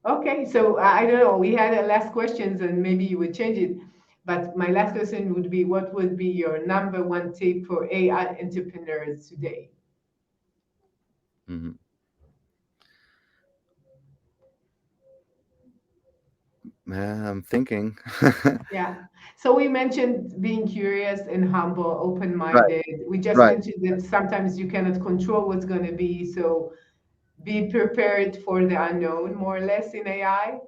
Okay, so I don't know. We had last questions, and maybe you would change it. But my last question would be, what would be your number one tip for AI entrepreneurs today? Mhm. I'm thinking. Yeah. So we mentioned being curious and humble, Right, open-minded. We just right. mentioned that sometimes you cannot control what's going to be. So be prepared for the unknown, more or less in AI.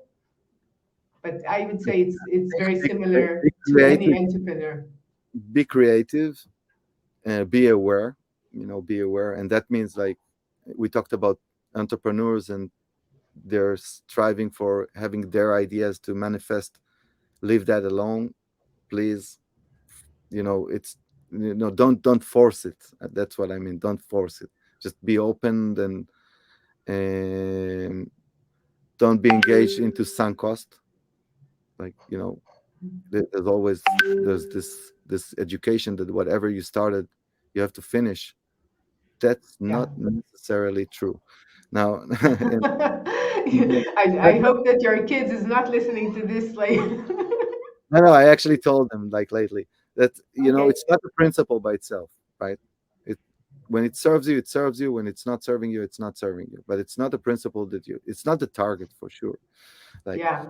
But I would say it's very similar Be to any creative. entrepreneur. Be creative. Be aware. Be aware, and that means like we talked about entrepreneurs and they're striving for having their ideas to manifest. Leave that alone, please. It's don't force it. That's what I mean. Don't force it. Just be open and um, don't be engaged into sunk cost. Like there's always there's this education that whatever you started, you have to finish. That's Yeah. not necessarily true. Now, and, I hope that your kids is not listening to this like no, I actually told them like lately that okay. it's not a principle by itself, right? It When it serves you, it serves you. When it's not serving you, it's not serving you. But it's not a principle that it's not the target for sure. Like Yeah.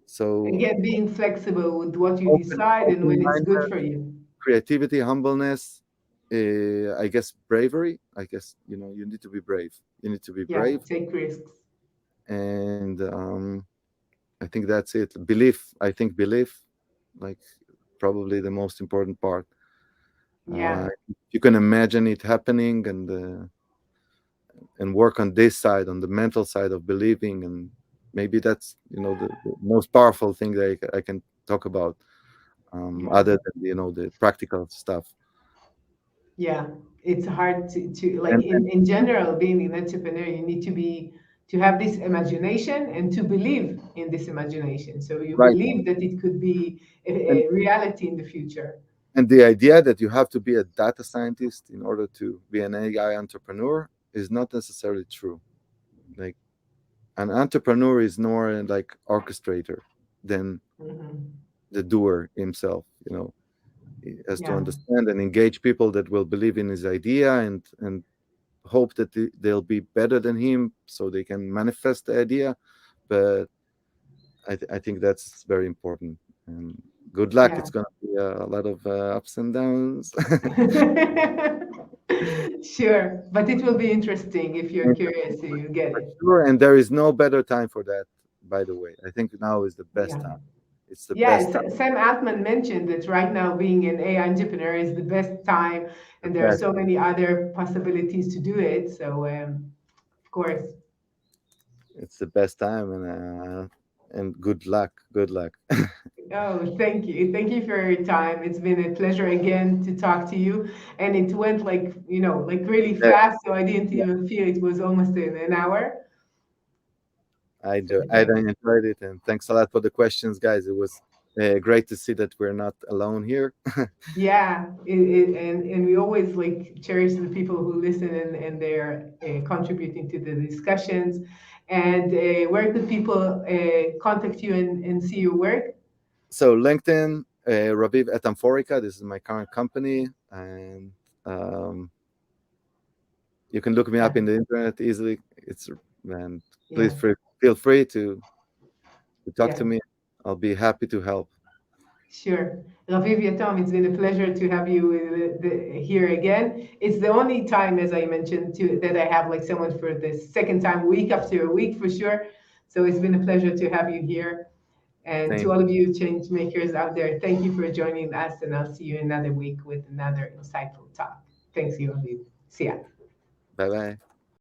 so, Again, being flexible with what you open decide and open when it's good minded, for you. creativity, humbleness. I guess bravery. I guess you need to be brave. You need to be Yeah, brave, take risks. and I think that's it. Belief. I think belief, like probably the most important part. Yeah. You can imagine it happening and work on this side, on the mental side of believing, and maybe that's the most powerful thing that I can talk about, Yeah. other than the practical stuff. Yeah. It's hard to like And in general, being an entrepreneur, you need to have this imagination and to believe in this imagination. So you right, believe that it could be and a reality in the future. the idea that you have to be a data scientist in order to be an AI entrepreneur is not necessarily true. Like an entrepreneur is more like orchestrator than Hmm. the doer himself. He has to Yeah. understand and engage people that will believe in his idea and hope that they'll be better than him so they can manifest the idea. But I think that's very important. And good luck. Yeah. It's going to be a lot of ups and downs. Sure, but it will be interesting if you're curious, you get For it. sure. And there is no better time for that, by the way. I think now is the best Yeah. time. It's the Yeah, best time. Sam Altman mentioned that right now being an AI entrepreneur is the best time, The and there are best. so many other possibilities to do it. So, of course. It's the best time, and good luck. Good luck. Oh, thank you. Thank you for your time. It's been a pleasure again to talk to you. And it went like, like really Yeah, fast, so I didn't yeah. even feel it was almost an hour. So I thank enjoyed it, and thanks a lot for the questions, guys. It was great to see that we're not alone here. Yeah, and we always like cherish the people who listen and they're contributing to the discussions. And where could people contact you and see your work? So LinkedIn, Raviv at Amphorica. This is my current company, and um, you can look me Yeah, up in the internet easily. And yeah, please feel free to talk yeah, to me. I'll be happy to help. sure. Raviv Yatom, it's been a pleasure to have you here again. It's the only time, as I mentioned, that I have like someone for the second time, week after week for sure. So it's been a pleasure to have you here. And to Same. all of you change makers out there, thank you for joining us, and I'll see you another week with another insightful talk. Thanks, you, Aviv. See ya. Bye bye.